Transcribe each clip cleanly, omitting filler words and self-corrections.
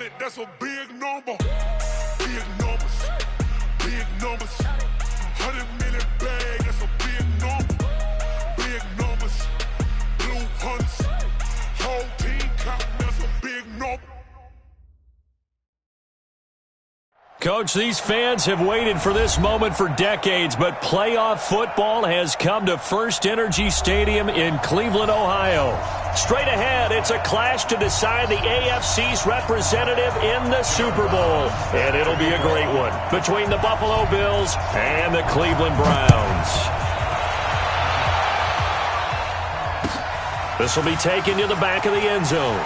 100, that's a big number. Big numbers, big numbers. 100-minute bag, that's a big number. Big numbers, blue hunts. Whole team counting, that's a big number. Coach, these fans have waited for this moment for decades, but playoff football has come to First Energy Stadium in Cleveland, Ohio. Straight ahead, it's a clash to decide the AFC's representative in the Super Bowl, and it'll be a great one between the Buffalo Bills and the Cleveland Browns. This will be taken to the back of the end zone.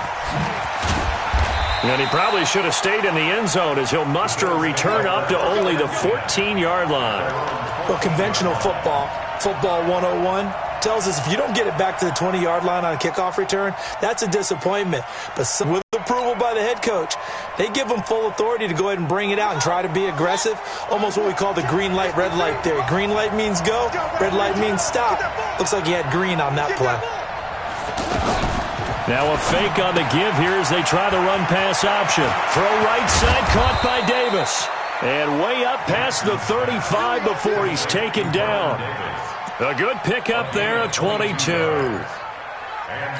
And he probably should have stayed in the end zone as he'll muster a return up to only the 14-yard line. Well, conventional football 101, tells us if you don't get it back to the 20-yard line on a kickoff return, that's a disappointment. But with approval by the head coach, they give them full authority to go ahead and bring it out and try to be aggressive, almost what we call the green light, red light theory. Green light means go, red light means stop. Looks like he had green on that play. Now a fake on the give here as they try the run-pass option. Throw right side, caught by Davis. And way up past the 35 before he's taken down. A good pickup there, a 22.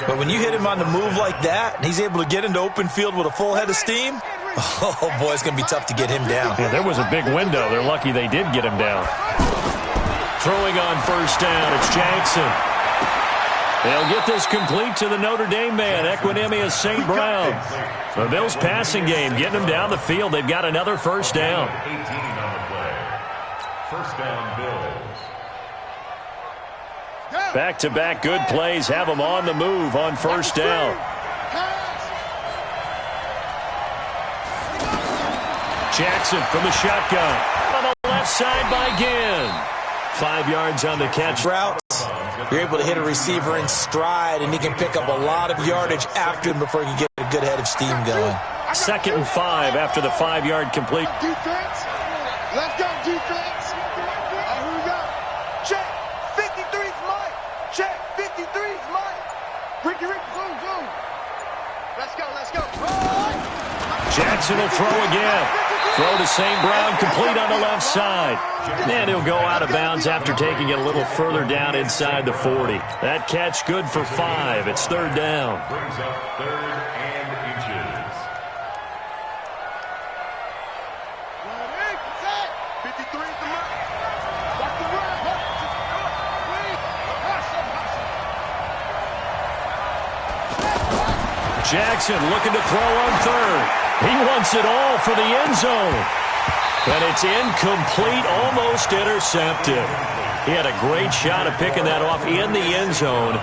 But when you hit him on the move like that, and he's able to get into open field with a full head of steam, oh, boy, it's going to be tough to get him down. Yeah, there was a big window. They're lucky they did get him down. Throwing on first down, it's Jackson. They'll get this complete to the Notre Dame man, Equinemius St. Brown. The Bills passing game, getting them down the field. They've got another first down. 18 on the play. First down, Bills. Back-to-back good plays have them on the move on first down. Jackson from the shotgun. On the left side by Ginn. 5 yards on the catch. Routes. You're able to hit a receiver in stride, and he can pick up a lot of yardage after him before you get a good head of steam going. 2nd and 5 after the 5-yard complete. Defense. Let's go, defense. Here we go. Check. 53's Mike. Check. 53's Mike. Ricky, boom, boom. Let's go, let's go. Jackson will throw again. Throw to St. Brown, complete on the left side. And he'll go out of bounds after taking it a little further down inside the 40. That catch good for 5. It's third down. Brings up 3rd and inches. 53's the mark. Watch the run. Jackson looking to throw on third. He wants it all for the end zone. And it's incomplete, almost intercepted. He had a great shot at picking that off in the end zone.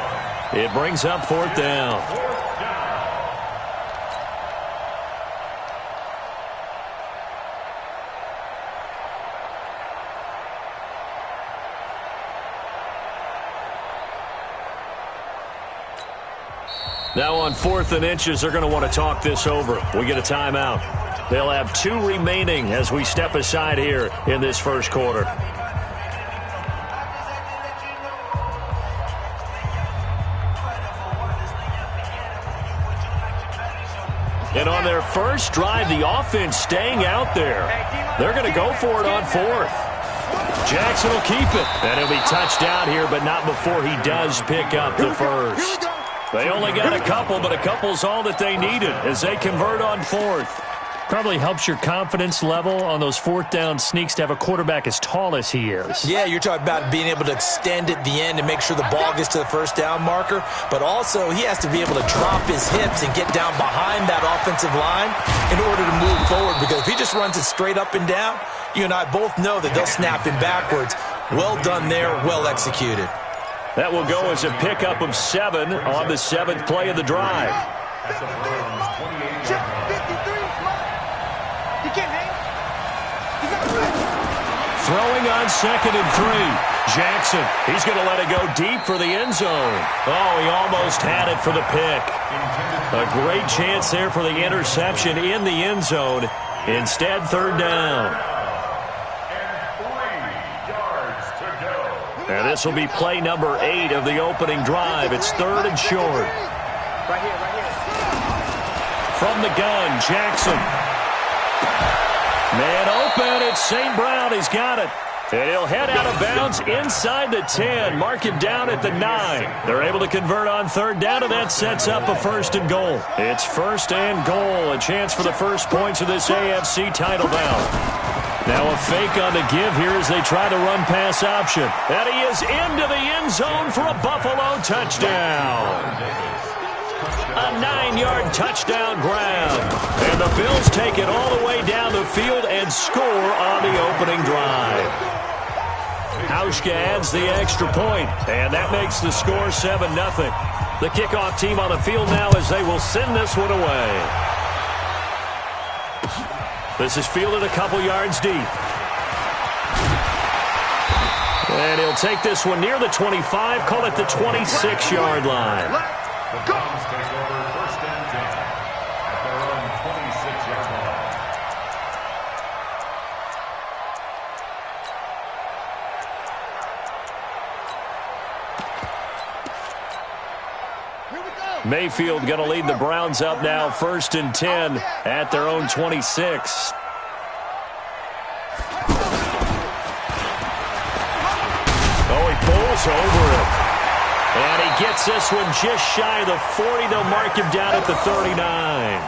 It brings up 4th down. Now on 4th and inches, they're going to want to talk this over. We get a timeout. They'll have 2 remaining as we step aside here in this first quarter. And on their first drive, the offense staying out there. They're going to go for it on 4th. Jackson will keep it. And he'll be touched down here, but not before he does pick up the first. They only got a couple, but a couple's all that they needed as they convert on 4th. Probably helps your confidence level on those 4th down sneaks to have a quarterback as tall as he is. Yeah, you're talking about being able to extend at the end and make sure the ball gets to the first down marker. But also, he has to be able to drop his hips and get down behind that offensive line in order to move forward. Because if he just runs it straight up and down, you and I both know that they'll snap him backwards. Well done there, well executed. That will go as a pickup of 7 on the 7th play of the drive. Throwing on 2nd and 3. Jackson, he's going to let it go deep for the end zone. Oh, he almost had it for the pick. A great chance there for the interception in the end zone. Instead, 3rd down. And this will be play number 8 of the opening drive. It's 3rd and short. Right here, right here. From the gun, Jackson. Man open, it's St. Brown. He's got it. And he'll head out of bounds inside the 10. Mark him down at the 9. They're able to convert on third down, and that sets up a 1st and goal. It's 1st and goal, a chance for the first points of this AFC title bout. Now a fake on the give here as they try the run-pass option. And he is into the end zone for a Buffalo touchdown. A 9-yard touchdown grab. And the Bills take it all the way down the field and score on the opening drive. Hauschka adds the extra point, and that makes the score 7-0. The kickoff team on the field now as they will send this one away. This is fielded a couple yards deep. And he'll take this one near the 25, call it the 26-yard line. The Browns take over 1st and 10 at their own 26-yard line. Mayfield going to lead the Browns up now 1st and 10 at their own 26. Oh, he pulls over it. And he gets this one just shy of the 40. They'll mark him down at the 39.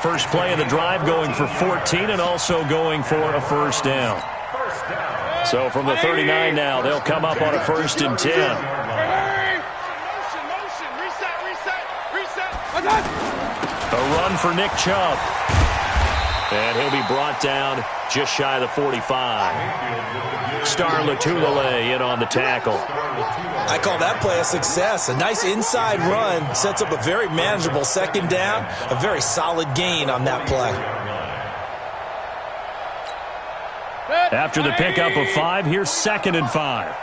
First play of the drive going for 14 and also going for a 1st down. So from the 39 now, they'll come up on a 1st and 10. A run for Nick Chubb. And he'll be brought down just shy of the 45. Star Lotulelei in on the tackle. I call that play a success. A nice inside run sets up a very manageable 2nd down. A very solid gain on that play. After the pickup of 5, here's 2nd and 5.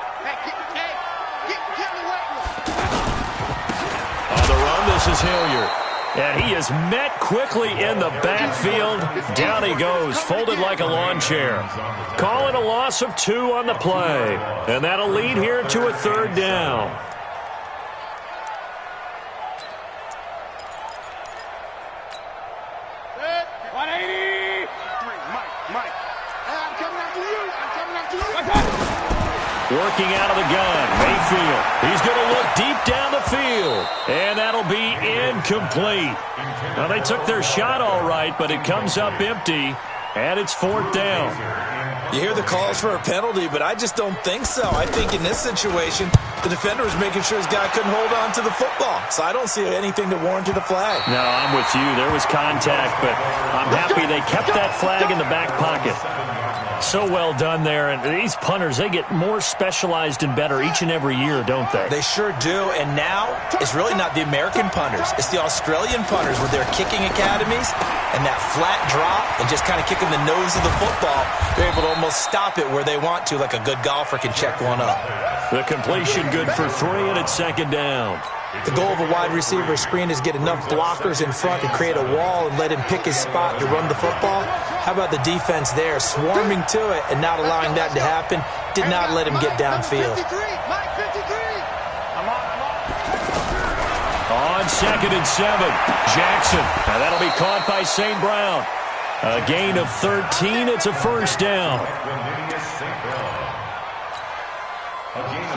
On the run, this is Hilliard. And he is met quickly in the backfield. Down he goes, folded like a lawn chair. Call it a loss of 2 on the play. And that'll lead here to a 3rd down. Working out of the gun, Mayfield. He's going to look deep down the field. And that'll be incomplete. Now, they took their shot all right, but it comes up empty. And it's 4th down. You hear the calls for a penalty, but I just don't think so. I think in this situation, the defender was making sure his guy couldn't hold on to the football. So I don't see anything to warrant a flag. No, I'm with you. There was contact, but I'm happy they kept that flag in the back pocket. So well done there. And these punters, they get more specialized and better each and every year, don't they? They sure do. And now it's really not the American punters. It's the Australian punters with their kicking academies and that flat drop and just kind of kicking the nose of the football. They're able to almost stop it where they want to, like a good golfer can check one up. The completion good for 3, and it's 2nd down. The goal of a wide receiver screen is get enough blockers in front to create a wall and let him pick his spot to run the football. How about the defense there, swarming to it and not allowing that to happen? Did not let him get downfield. On 2nd and 7, Jackson. Now that'll be caught by St. Brown. A gain of 13. It's a 1st down.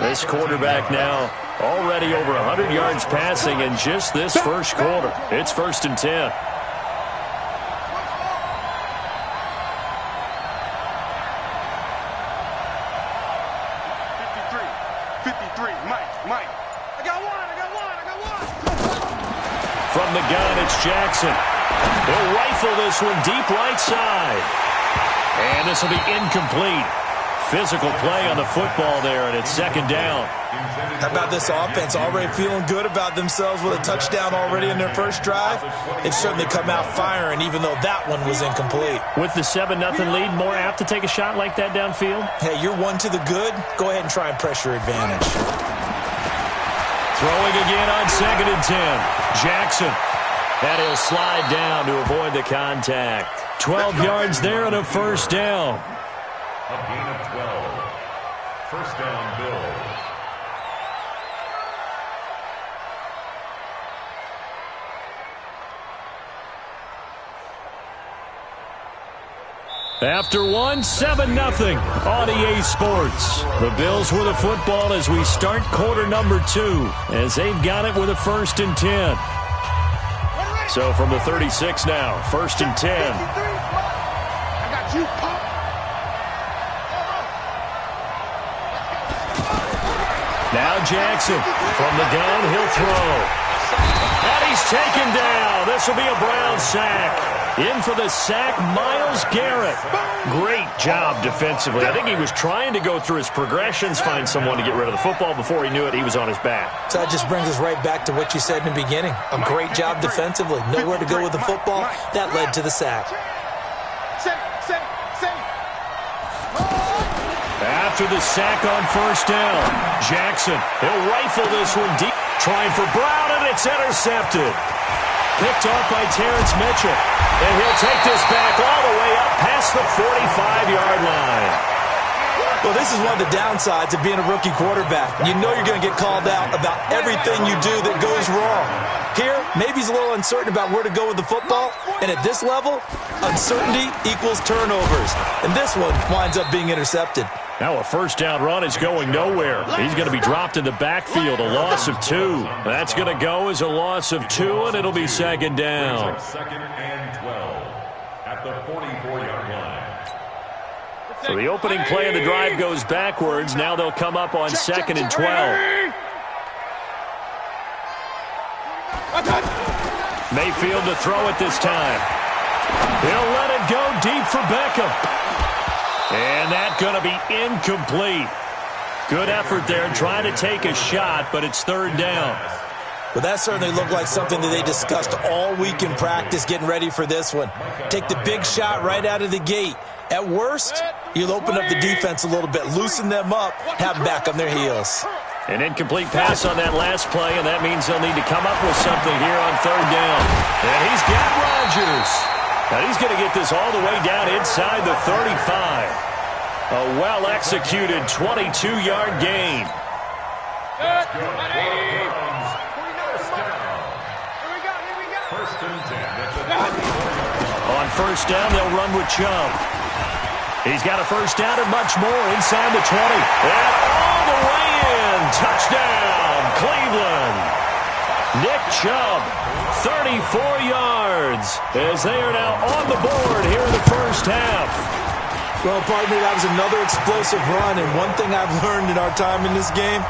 This quarterback now already over 100 yards passing in just this first quarter. It's 1st and 10. From the gun, it's Jackson. He'll rifle this one deep right side. And this will be incomplete. Physical play on the football there, and it's 2nd down. How about this offense already feeling good about themselves with a touchdown already in their first drive? They've certainly come out firing, even though that one was incomplete. With the 7-0 lead, more apt to take a shot like that downfield? Hey, you're one to the good. Go ahead and try and press your advantage. Throwing again on 2nd and 10. Jackson. And he'll slide down to avoid the contact. 12 yards there and a 1st down. A gain of 12. 1st down, Bills. After one, 7-0 on EA Sports. The Bills with the football as we start quarter number 2, as they've got it with a 1st and 10. So from the 36 now, 1st and 10. I got you, pop. Now Jackson from the gun, he'll throw. And he's taken down. This will be a Brown sack. In for the sack, Myles Garrett. Great job defensively. I think he was trying to go through his progressions, find someone to get rid of the football. Before he knew it, he was on his back. So that just brings us right back to what you said in the beginning. A great job defensively. Nowhere to go with the football. That led to the sack. After the sack on 1st down, Jackson, he'll rifle this one deep. Trying for Brown, and it's intercepted. Picked off by Terrence Mitchell. And he'll take this back all the way up past the 45-yard line. Well, this is one of the downsides of being a rookie quarterback. You know you're going to get called out about everything you do that goes wrong. Here, maybe he's a little uncertain about where to go with the football. And at this level, uncertainty equals turnovers. And this one winds up being intercepted. Now a 1st down run is going nowhere. He's going to be dropped in the backfield, a loss of 2. That's going to go as a loss of 2, and it'll be 2nd down. 2nd and 12 at the 44-yard line. So the opening play of the drive goes backwards. Now they'll come up on 2nd and 12. Mayfield to throw it this time. He'll let it go deep for Beckham. And that's going to be incomplete. Good effort there trying to take a shot, but it's 3rd down. Well, that certainly looked like something that they discussed all week in practice getting ready for this one. Take the big shot right out of the gate. At worst, you'll open up the defense a little bit, loosen them up, have them back on their heels. An incomplete pass on that last play, and that means they'll need to come up with something here on 3rd down. And he's got Rodgers. Now he's going to get this all the way down inside the 35. A well-executed 22-yard gain. On 1st down, they'll run with Chubb. He's got a 1st down and much more inside the 20. And all the way in. Touchdown, Cleveland. Nick Chubb, 34 yards, as they are now on the board here in the 1st half. Well, partner, that was another explosive run, and one thing I've learned in our time in this game,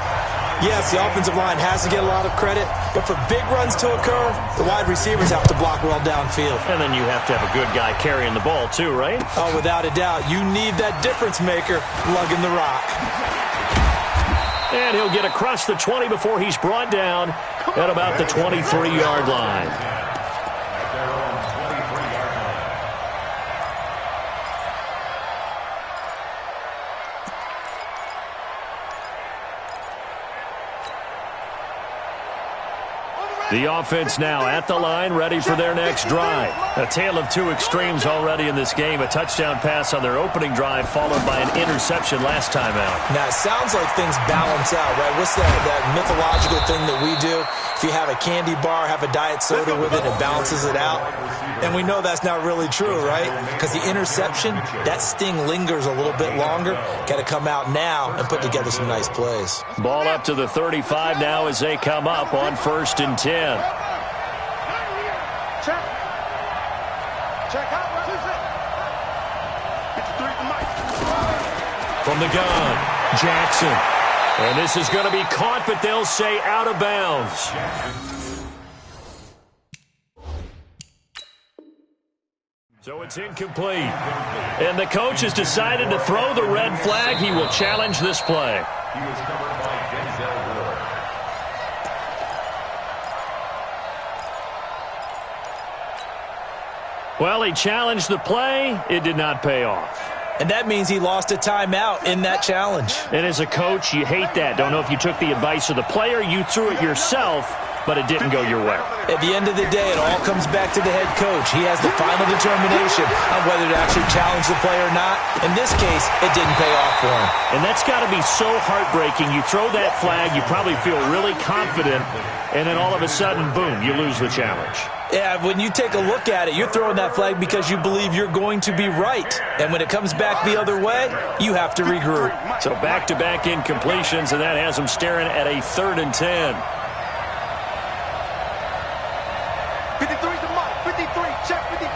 yes, the offensive line has to get a lot of credit, but for big runs to occur, the wide receivers have to block well downfield. And then you have to have a good guy carrying the ball too, right? Oh, without a doubt. You need that difference maker lugging the rock. And he'll get across the 20 before he's brought down at about the 23-yard line. The offense now at the line, ready for their next drive. A tale of 2 extremes already in this game. A touchdown pass on their opening drive, followed by an interception last time out. Now, it sounds like things balance out, right? What's that mythological thing that we do? If you have a candy bar, have a diet soda with it, it balances it out. And we know that's not really true, right? Because the interception, that sting lingers a little bit longer. Got to come out now and put together some nice plays. Ball up to the 35 now as they come up on 1st and 10. Check out. From the gun, Jackson. And this is going to be caught, but they'll say out of bounds. So it's incomplete. And the coach has decided to throw the red flag. He will challenge this play. He was covered by Denzel Ward. Well, he challenged the play. It did not pay off. And that means he lost a timeout in that challenge. And as a coach, you hate that. Don't know if you took the advice of the player, you threw it yourself, but it didn't go your way. At the end of the day, it all comes back to the head coach. He has the final determination on whether to actually challenge the play or not. In this case, it didn't pay off for him. And that's got to be so heartbreaking. You throw that flag, you probably feel really confident, and then all of a sudden, boom, you lose the challenge. Yeah, when you take a look at it, you're throwing that flag because you believe you're going to be right. And when it comes back the other way, you have to regroup. So back-to-back incompletions, and that has them staring at a 3rd and 10. 53's the mark. 53. Check 53.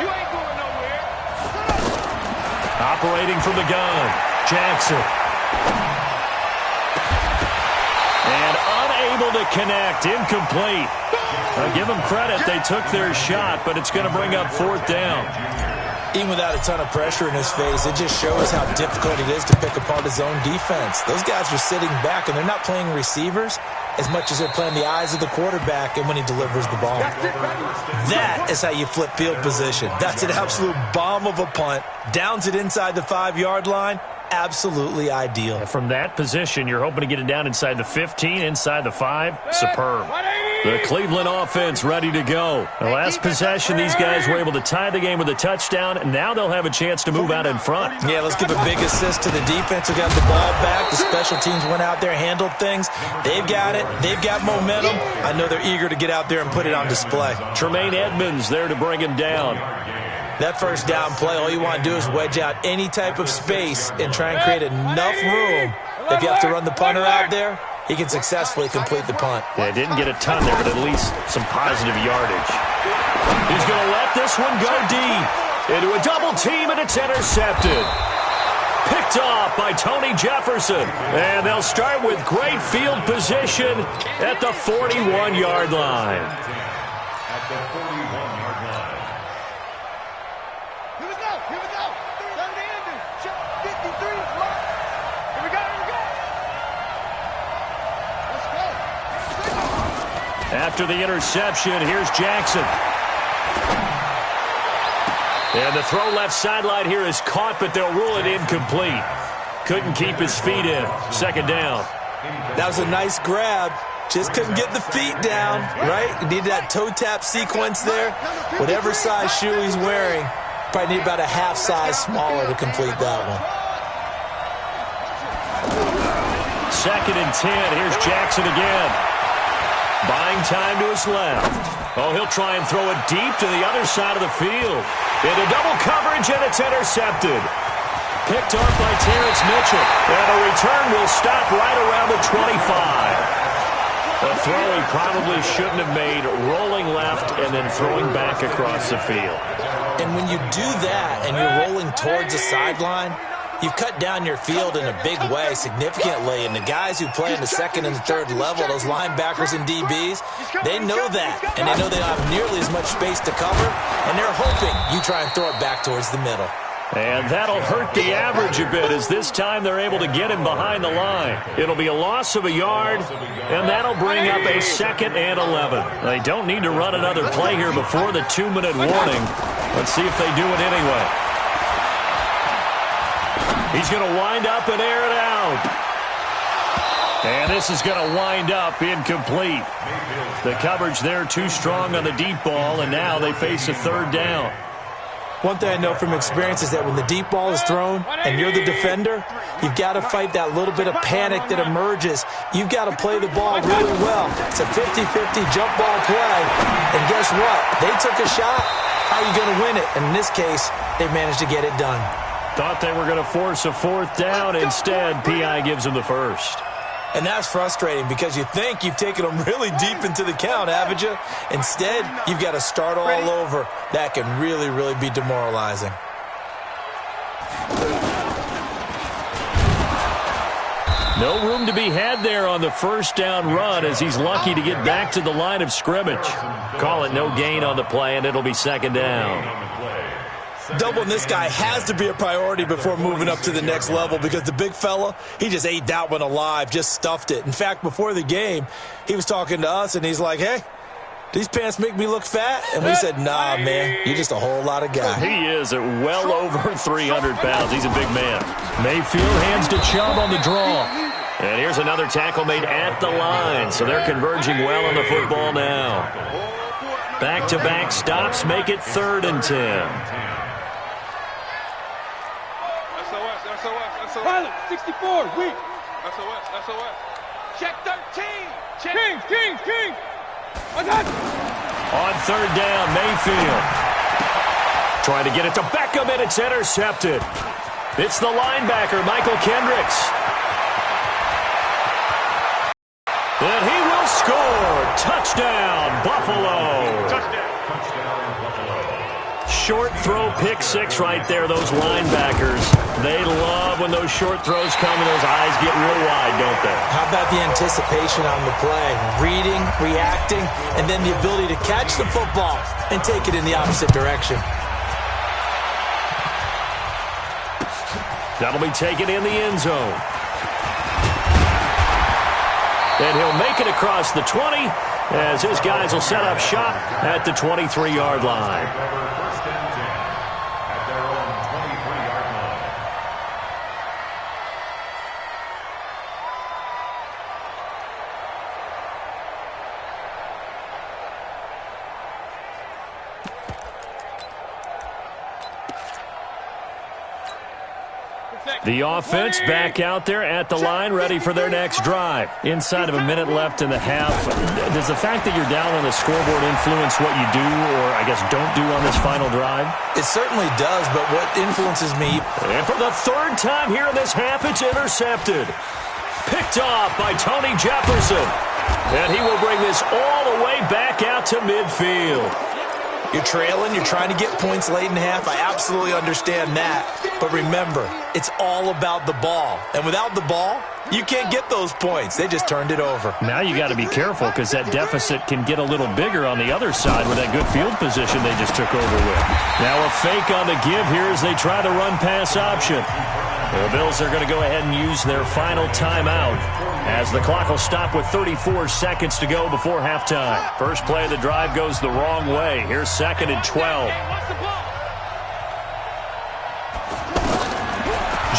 You ain't going nowhere. Operating from the gun, Jackson. And unable to connect, incomplete. I'll give them credit. They took their shot, but it's going to bring up 4th down. Even without a ton of pressure in his face, it just shows how difficult it is to pick apart his own defense. Those guys are sitting back, and they're not playing receivers as much as they're playing the eyes of the quarterback and when he delivers the ball. That is how you flip field position. That's an absolute bomb of a punt. Downs it inside the 5-yard line. Absolutely ideal. From that position, you're hoping to get it down inside the 15, inside the 5. Superb. The Cleveland offense ready to go. The last possession, these guys were able to tie the game with a touchdown, and now they'll have a chance to move out in front. Yeah, let's give a big assist to the defense who got the ball back. The special teams went out there, handled things. They've got it. They've got momentum. I know they're eager to get out there and put it on display. Tremaine Edmonds there to bring him down. That first down play, all you want to do is wedge out any type of space and try and create enough room. If you have to run the punter out there, he can successfully complete the punt. Yeah, didn't get a ton there, but at least some positive yardage. He's going to let this one go deep. Into a double team, and it's intercepted. Picked off by Tony Jefferson. And they'll start with great field position at the 41-yard line. At the 41-yard line. Here we go. Here we go. Third and end. Check 53 is marked. Here we go. Here we go. Let's go. After the interception, here's Jackson. And the throw left sideline here is caught, but they'll rule it incomplete. Couldn't keep his feet in. 2nd down. That was a nice grab. Just couldn't get the feet down, right? You need that toe tap sequence there. Whatever size shoe he's wearing, probably need about a half size smaller to complete that one. 2nd and 10. Here's Jackson again. Buying time to his left. Oh, he'll try and throw it deep to the other side of the field. Into double coverage, and it's intercepted. Picked off by Terrence Mitchell. And a return will stop right around the 25. A throw he probably shouldn't have made, rolling left and then throwing back across the field. And when you do that and you're rolling towards the sideline, you've cut down your field in a big way significantly. And the guys who play in the 2nd and the 3rd level, those linebackers and DBs, they know that. And they know they don't have nearly as much space to cover. And they're hoping you try and throw it back towards the middle. And that'll hurt the average a bit as this time they're able to get him behind the line. It'll be a loss of a yard, and that'll bring up a 2nd and 11. They don't need to run another play here before the 2-minute warning. Let's see if they do it anyway. He's going to wind up and air it out. And this is going to wind up incomplete. The coverage there too strong on the deep ball, and now they face a 3rd down. One thing I know from experience is that when the deep ball is thrown and you're the defender, you've got to fight that little bit of panic that emerges. You've got to play the ball really well. It's a 50-50 jump ball play. And guess what? They took a shot. How are you going to win it? And in this case, they managed to get it done. Thought they were going to force a 4th down. Instead, P.I. gives them the first. And that's frustrating because you think you've taken them really deep into the count, haven't you? Instead, you've got to start all over. That can really, really be demoralizing. No room to be had there on the 1st down run as he's lucky to get back to the line of scrimmage. Call it no gain on the play, and it'll be 2nd down. Doubling this guy has to be a priority before moving up to the next level because the big fella, he just ate that one alive, just stuffed it. In fact, before the game, he was talking to us, and he's like, hey, these pants make me look fat? And we said, nah, man, you're just a whole lot of guy. He is at well over 300 pounds. He's a big man. Mayfield hands to Chubb on the draw. And here's another tackle made at the line, so they're converging well on the football now. Back-to-back stops make it 3rd and 10. Pilot, 64, weak. SOS. Check 13. Check. Kings. On third down, Mayfield. Trying to get it to Beckham, and it's intercepted. It's the linebacker, Michael Kendricks. And he will score. Touchdown, Buffalo. Touchdown, Buffalo. Short throw, pick six right there, those linebackers. They love when those short throws come and those eyes get real wide, don't they? How about the anticipation on the play? Reading, reacting, and then the ability to catch the football and take it in the opposite direction. That'll be taken in the end zone. And he'll make it across the 20 as his guys will set up shop at the 23-yard line. First and 10 at their own 23-yard line. The offense back out there at the line, ready for their next drive. Inside of a minute left in the half, does the fact that you're down on the scoreboard influence what you do or, I guess, don't do on this final drive? It certainly does, but what influences me... And for the third time here in this half, it's intercepted. Picked off by Tony Jefferson. And he will bring this all the way back out to midfield. You're trailing, you're trying to get points late in the half. I absolutely understand that. But remember, it's all about the ball. And without the ball, you can't get those points. They just turned it over. Now you got to be careful because that deficit can get a little bigger on the other side with that good field position they just took over with. Now a fake on the give here as they try the run-pass option. The Bills are going to go ahead and use their final timeout as the clock will stop with 34 seconds to go before halftime. First play of the drive goes the wrong way. Here's second and 12.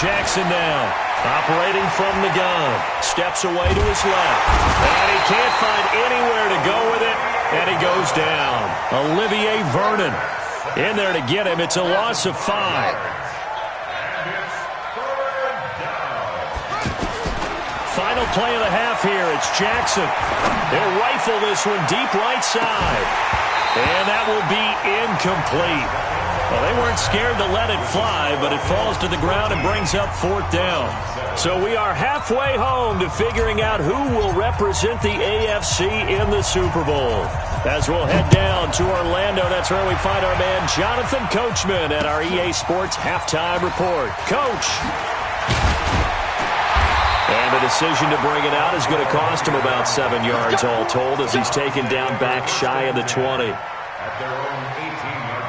Jackson now, operating from the gun. Steps away to his left. And he can't find anywhere to go with it, and he goes down. Olivier Vernon in there to get him. It's a loss of 5. Final play of the half here. It's Jackson. They'll rifle this one deep right side. And that will be incomplete. Well, they weren't scared to let it fly, but it falls to the ground and brings up fourth down. So we are halfway home to figuring out who will represent the AFC in the Super Bowl. As we'll head down to Orlando, that's where we find our man Jonathan Coachman at our EA Sports Halftime Report. Coach. And the decision to bring it out is going to cost him about 7 yards all told as he's taken down back shy of the 20. At their own 18-yard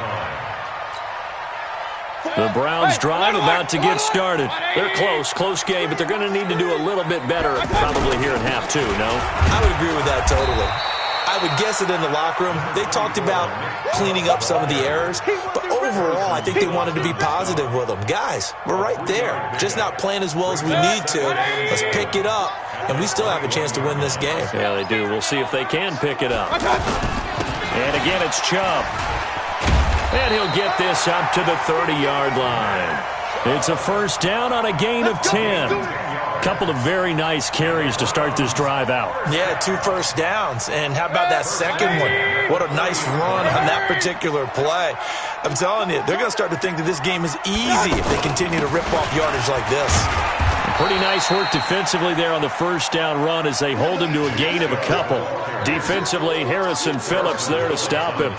line. The Browns drive about to get started. They're close game, but they're going to need to do a little bit better probably here in half two, no? I would agree with that totally. I would guess it in the locker room. They talked about cleaning up some of the errors, but overall, I think they wanted to be positive with them. Guys, we're right there. Just not playing as well as we need to. Let's pick it up, and we still have a chance to win this game. Yeah, they do. We'll see if they can pick it up. And again, it's Chubb. And he'll get this up to the 30-yard line. It's a first down on a gain of 10. Couple of very nice carries to start this drive out. Yeah, 2 first downs. And how about that second one? What a nice run on that particular play. I'm telling you, they're going to start to think that this game is easy if they continue to rip off yardage like this. Pretty nice work defensively there on the first down run as they hold him to a gain of a couple. Defensively, Harrison Phillips there to stop him.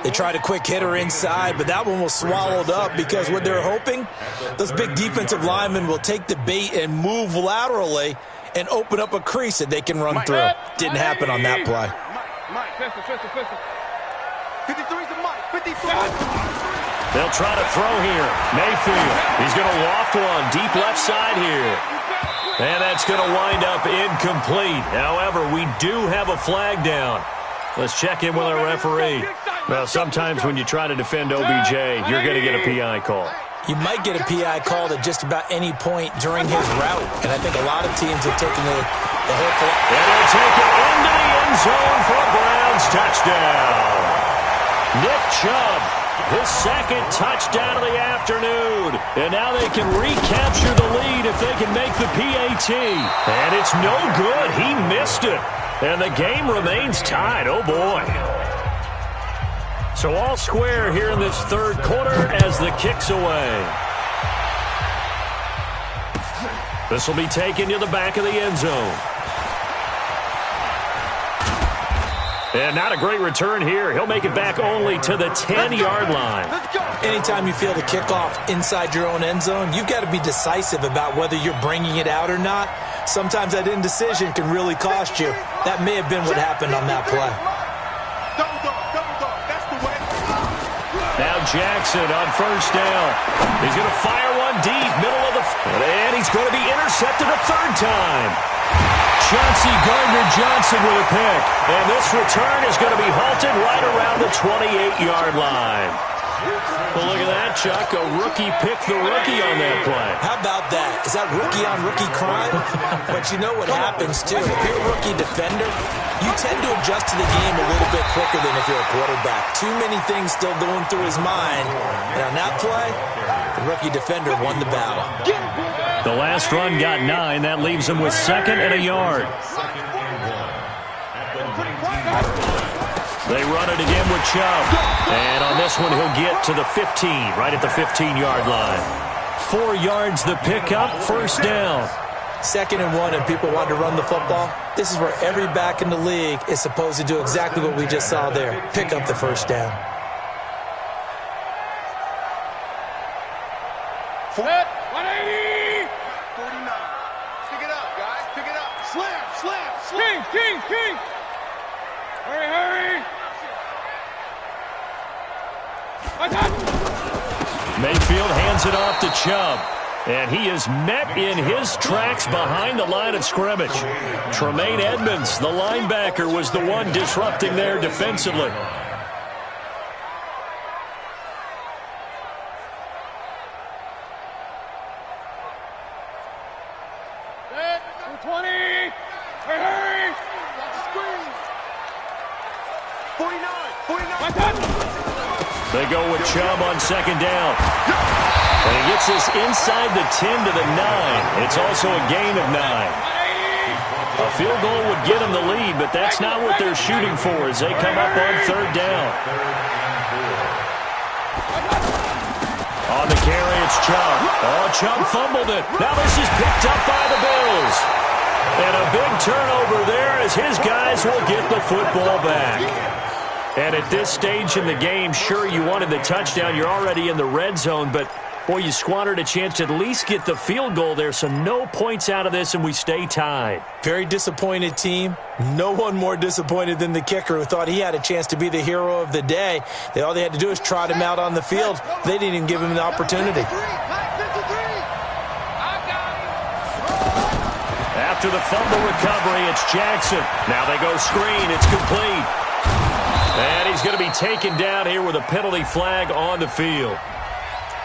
They tried a quick hitter inside, but that one was swallowed up because what they're hoping, those big defensive linemen will take the bait and move laterally and open up a crease that they can run through. Didn't happen on that play. Mike, pistol. 53's the Mike, 53. They'll try to throw here. Mayfield, he's going to loft one deep left side here. And that's going to wind up incomplete. However, we do have a flag down. Let's check in with our referee. Well, sometimes when you try to defend OBJ, you're going to get a PI call. You might get a PI called at just about any point during his route. And I think a lot of teams have taken the whole flag. And they'll take it into the end zone for a Browns touchdown. Nick Chubb, his second touchdown of the afternoon. And now they can recapture the lead if they can make the PAT. And it's no good. He missed it. And the game remains tied. Oh, boy. So all square here in this third quarter as the kick's away. This will be taken to the back of the end zone. And not a great return here. He'll make it back only to the 10-yard line. Anytime you feel the kickoff inside your own end zone, you've got to be decisive about whether you're bringing it out or not. Sometimes that indecision can really cost you. That may have been what happened on that play. Now Jackson on first down. He's going to fire one deep, middle of the field, and he's going to be intercepted a third time. Chauncey Gardner-Johnson with a pick. And this return is going to be halted right around the 28-yard line. Well, look at that, Chuck. A rookie picked the rookie on that play. How about that? Is that rookie-on-rookie crime? But you know what happens, too. If you're a rookie defender, you tend to adjust to the game a little bit quicker than if you're a quarterback. Too many things still going through his mind. And on that play, the rookie defender won the battle. The last run got 9. That leaves him with 2nd and a yard. They run it again with Chubb. And on this one, he'll get to the 15, right at the 15-yard line. 4 yards the pickup, first down. 2nd and 1, and people want to run the football. This is where every back in the league is supposed to do exactly what we just saw there. Pick up the first down. Set. 180. 49. Pick it up, guys. Pick it up. Slam, slam, slam. King. Hurry. Mayfield hands it off to Chubb. And he is met in his tracks behind the line of scrimmage. Tremaine Edmonds, the linebacker, was the one disrupting there defensively. Set. 20. Hurry. 49. They go with Chubb on second down. And he gets this inside the 10 to the 9. It's also a gain of 9. A field goal would get them the lead, but that's not what they're shooting for as they come up on third down. On the carry, it's Chubb. Oh, Chubb fumbled it. Now this is picked up by the Bills. And a big turnover there as his guys will get the football back. And at this stage in the game, sure, you wanted the touchdown. You're already in the red zone, but, boy, you squandered a chance to at least get the field goal there, so no points out of this, and we stay tied. Very disappointed team. No one more disappointed than the kicker who thought he had a chance to be the hero of the day. All they had to do is trot him out on the field. They didn't even give him the opportunity. After the fumble recovery, it's Jackson. Now they go screen. It's complete. And he's going to be taken down here with a penalty flag on the field.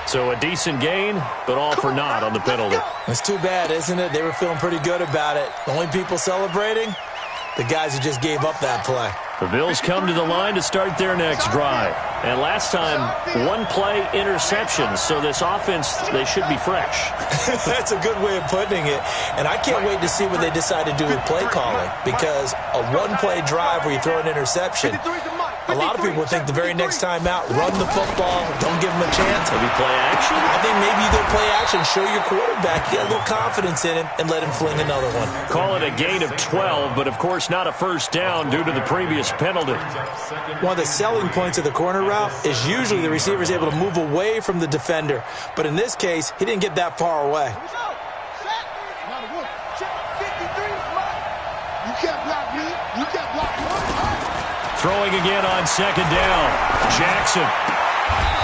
So a decent gain, but all for naught on the penalty. It's too bad, isn't it? They were feeling pretty good about it. The only people celebrating, the guys who just gave up that play. The Bills come to the line to start their next drive. And last time, one-play interception. So this offense, they should be fresh. That's a good way of putting it. And I can't wait to see what they decide to do with play calling. Because a one-play drive where you throw an interception, a lot of people think the very next time out, run the football, don't give them a chance. Maybe play action? I think maybe you go play action, show your quarterback, get a little confidence in him, and let him fling another one. Call it a gain of 12, but of course not a first down due to the previous penalty. One of the selling points of the corner route is usually the receiver is able to move away from the defender. But in this case, he didn't get that far away. You can't block me. You can't block me. Throwing again on second down. Jackson.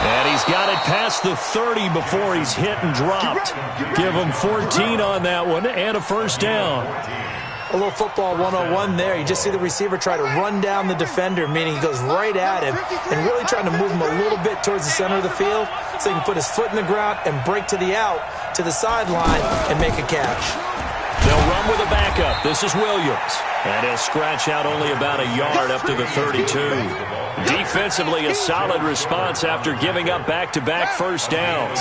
And he's got it past the 30 before he's hit and dropped. Give him 14 on that one and a first down. A little football 101 there. You just see the receiver try to run down the defender, meaning he goes right at him and really trying to move him a little bit towards the center of the field so he can put his foot in the ground and break to the out, to the sideline, and make a catch. They'll run with a backup. This is Williams. And he'll scratch out only about a yard up to the 32. Defensively, a solid response after giving up back-to-back first downs.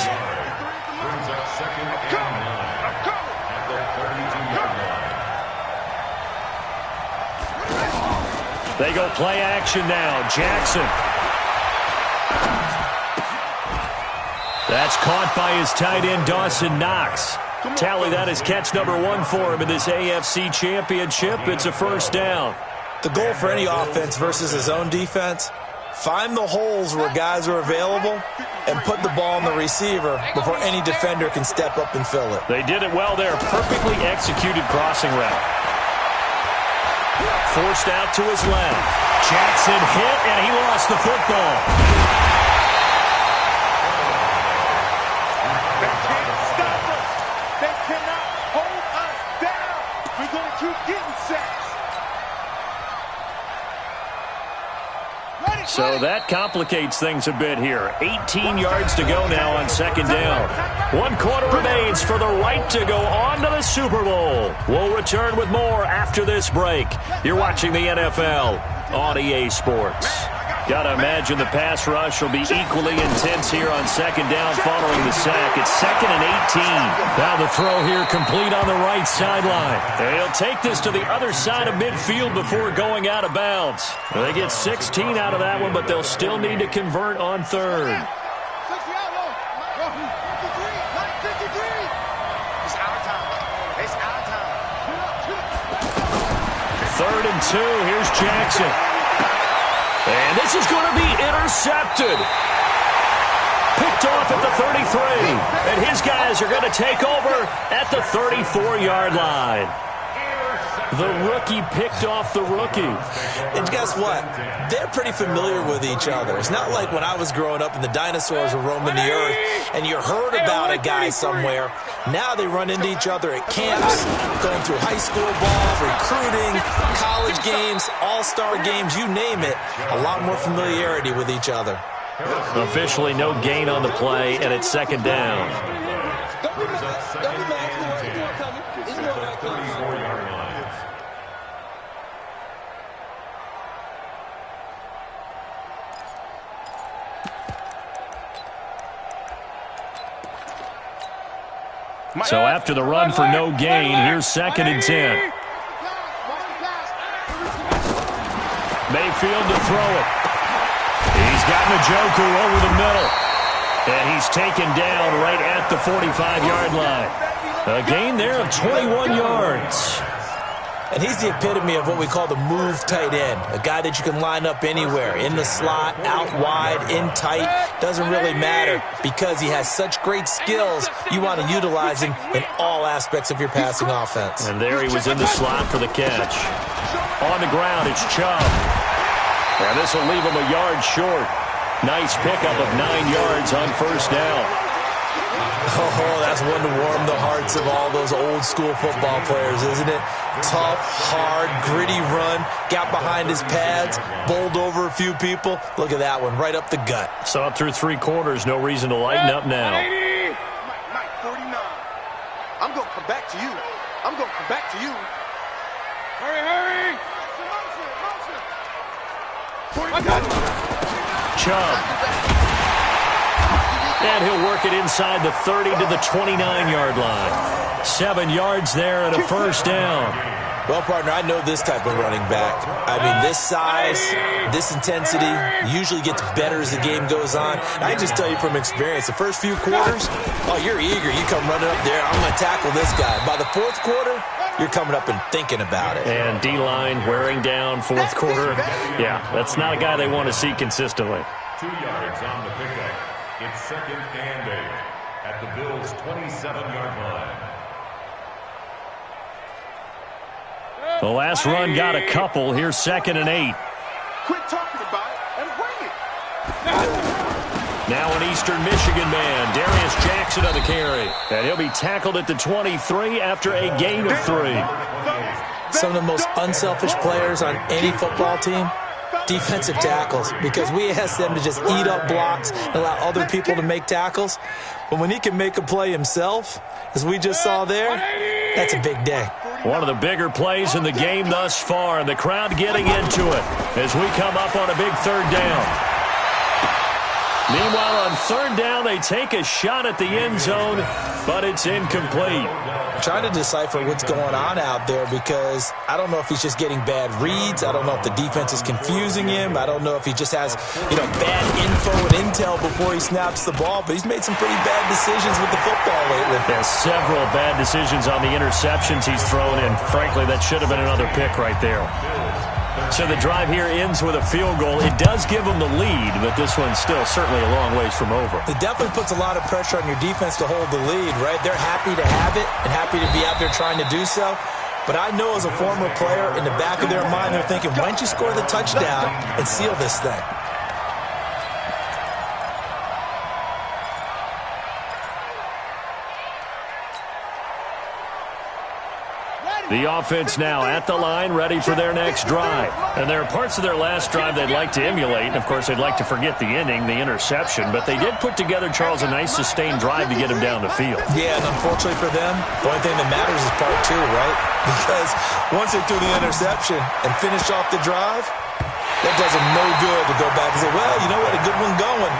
They go play action now. Jackson. That's caught by his tight end, Dawson Knox. Tally that is catch number 1 for him in this AFC Championship. It's a first down. The goal for any offense versus his own defense, find the holes where guys are available and put the ball on the receiver before any defender can step up and fill it. They did it well there. Perfectly executed crossing route. Forced out to his left. Jackson hit, and he lost the football. They can't stop us. They cannot hold us down. We're going to keep getting sacks. So that complicates things a bit here. 18 yards to go now on second down. 1 quarter remains for the right to go on to the Super Bowl. We'll return with more after this break. You're watching the NFL on EA Sports. Gotta imagine the pass rush will be equally intense here on second down following the sack. It's 2nd and 18. Now the throw here complete on the right sideline. They'll take this to the other side of midfield before going out of bounds. They get 16 out of that one, but they'll still need to convert on third. Third and 2. Here's Jackson. And this is going to be intercepted. Picked off at the 33. And his guys are going to take over at the 34-yard line. The rookie picked off the rookie. And guess what? They're pretty familiar with each other. It's not like when I was growing up and the dinosaurs were roaming the earth and you heard about a guy somewhere. Now they run into each other at camps, going through high school ball, recruiting, college games, all-star games, you name it. A lot more familiarity with each other. Officially no gain on the play, and it's second down. So after the run for no gain, here's 2nd and 10. Mayfield to throw it. He's got Njoku over the middle. And he's taken down right at the 45-yard line. A gain there of 21 yards. And he's the epitome of what we call the move tight end, a guy that you can line up anywhere, in the slot, out wide, in tight, doesn't really matter because he has such great skills. You want to utilize him in all aspects of your passing offense. And there he was in the slot for the catch. On the ground, it's Chubb. And this will leave him a yard short. Nice pickup of 9 yards on first down. Oh, that's one to warm the hearts of all those old school football players, isn't it? Tough, hard, gritty run, got behind his pads, bowled over a few people. Look at that one, right up the gut. Saw it through 3 quarters, no reason to lighten up now. Mike 49. I'm going to come back to you. I'm going to come back to you. Hurry! Chubb. And he'll work it inside the 30 to the 29-yard line. 7 yards there and a first down. Well, partner, I know this type of running back. I mean, this size, this intensity usually gets better as the game goes on. And I just tell you from experience, the first few quarters, oh, you're eager. You come running up there, I'm going to tackle this guy. By the 4th quarter, you're coming up and thinking about it. And D-line wearing down 4th quarter. Yeah, that's not a guy they want to see consistently. 2 yards on the pickup. It's 2nd and 8 at the Bills' 27-yard line. The last run got a couple. Here's 2nd and 8. Quit talking about it and bring it. Now an Eastern Michigan man, Darius Jackson on the carry. And he'll be tackled at the 23 after a gain of 3. Some of the most unselfish players on any football team, defensive tackles, because we ask them to just eat up blocks and allow other people to make tackles. But when he can make a play himself, as we just saw there, that's a big day. One of the bigger plays in the game thus far, and the crowd getting into it as we come up on a big 3rd down. Meanwhile, on third down, they take a shot at the end zone, but it's incomplete. I'm trying to decipher what's going on out there because I don't know if he's just getting bad reads. I don't know if the defense is confusing him. I don't know if he just has, bad info and intel before he snaps the ball. But he's made some pretty bad decisions with the football lately. There's several bad decisions on the interceptions he's thrown in. Frankly, that should have been another pick right there. So the drive here ends with a field goal. It does give them the lead, but this one's still certainly a long ways from over. It definitely puts a lot of pressure on your defense to hold the lead, right? They're happy to have it and happy to be out there trying to do so. But I know as a former player, in the back of their mind, they're thinking, why don't you score the touchdown and seal this thing? The offense now at the line, ready for their next drive. And there are parts of their last drive they'd like to emulate. And, of course, they'd like to forget the ending, the interception. But they did put together, Charles, a nice sustained drive to get him down the field. Yeah, and unfortunately for them, the only thing that matters is part two, right? Because once they threw the interception and finished off the drive, that does them no good to go back and say, well, you know what, a good one going.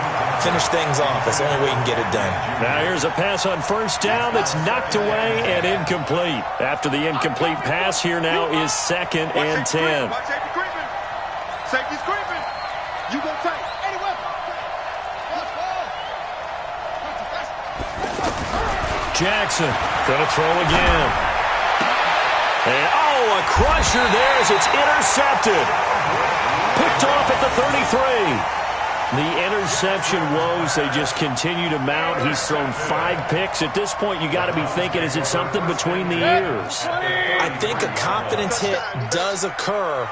Finish things off. That's the only way you can get it done. Now here's a pass on first down that's knocked away and incomplete. After the incomplete pass, here now is 2nd and 10. Safety's creeping. You gonna take anyway. Jackson gonna throw again. And a crusher there as it's intercepted. Picked off at the 33. The interception woes, they just continue to mount. He's thrown 5 picks. At this point, you got to be thinking, is it something between the ears? I think a confidence hit does occur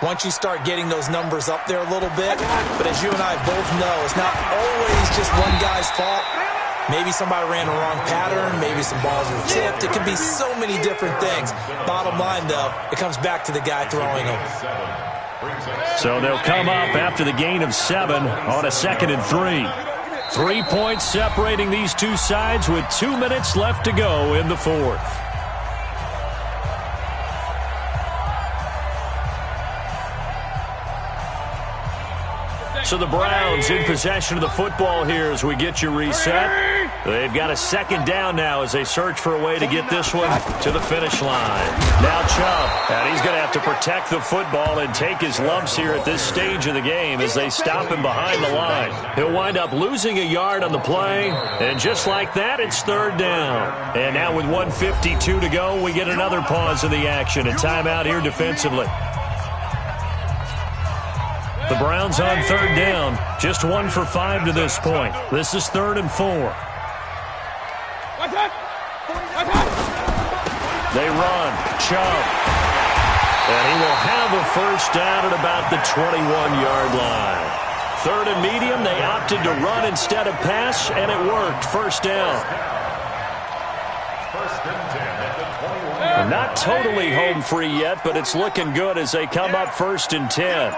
once you start getting those numbers up there a little bit. But as you and I both know, it's not always just one guy's fault. Maybe somebody ran the wrong pattern. Maybe some balls were tipped. It could be so many different things. Bottom line, though, it comes back to the guy throwing them. So they'll come up after the gain of 7 on a 2nd and 3. 3 points separating these two sides with 2 minutes left to go in the 4th. So the Browns in possession of the football here as we get you reset. They've got a 2nd down now as they search for a way to get this one to the finish line. Now Chubb, and he's going to have to protect the football and take his lumps here at this stage of the game as they stop him behind the line. He'll wind up losing a yard on the play, and just like that, it's 3rd down. And now with 1:52 to go, we get another pause in the action, a timeout here defensively. The Browns on 3rd down, just 1 for 5 to this point. This is 3rd and 4. They run, Chubb, and he will have a first down at about the 21-yard line. 3rd and medium, they opted to run instead of pass, and it worked. First down. They're not totally home free yet, but it's looking good as they come up 1st and 10.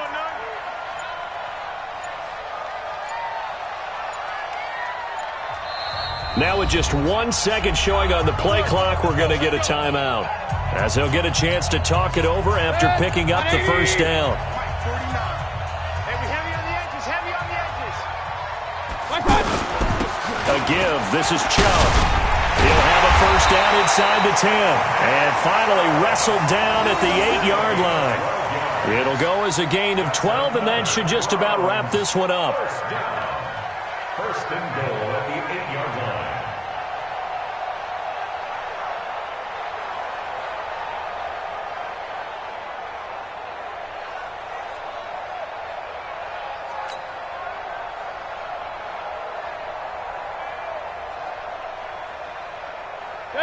Now with just 1 second showing on the play clock, we're going to get a timeout, as they'll get a chance to talk it over after picking up the first down. A give. This is Chubb. He'll have a first down inside the 10. And finally wrestled down at the 8-yard line. It'll go as a gain of 12, and that should just about wrap this one up. First and goal at the 8-yard line.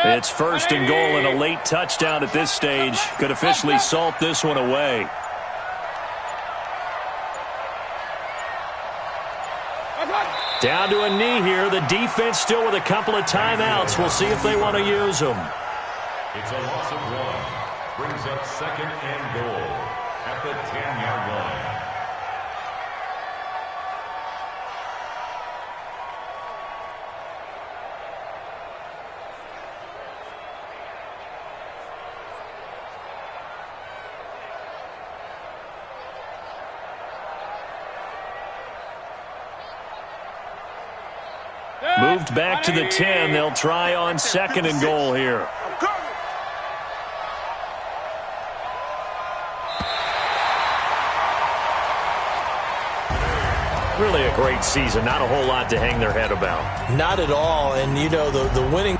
It's 1st and goal, and a late touchdown at this stage could officially salt this one away. Down to a knee here. The defense still with a couple of timeouts. We'll see if they want to use them. It's a loss of 1. Brings up 2nd and goal at the 10-yard line. Moved back to the 10. They'll try on 2nd and goal here. Really a great season. Not a whole lot to hang their head about. Not at all. And, you know, the winning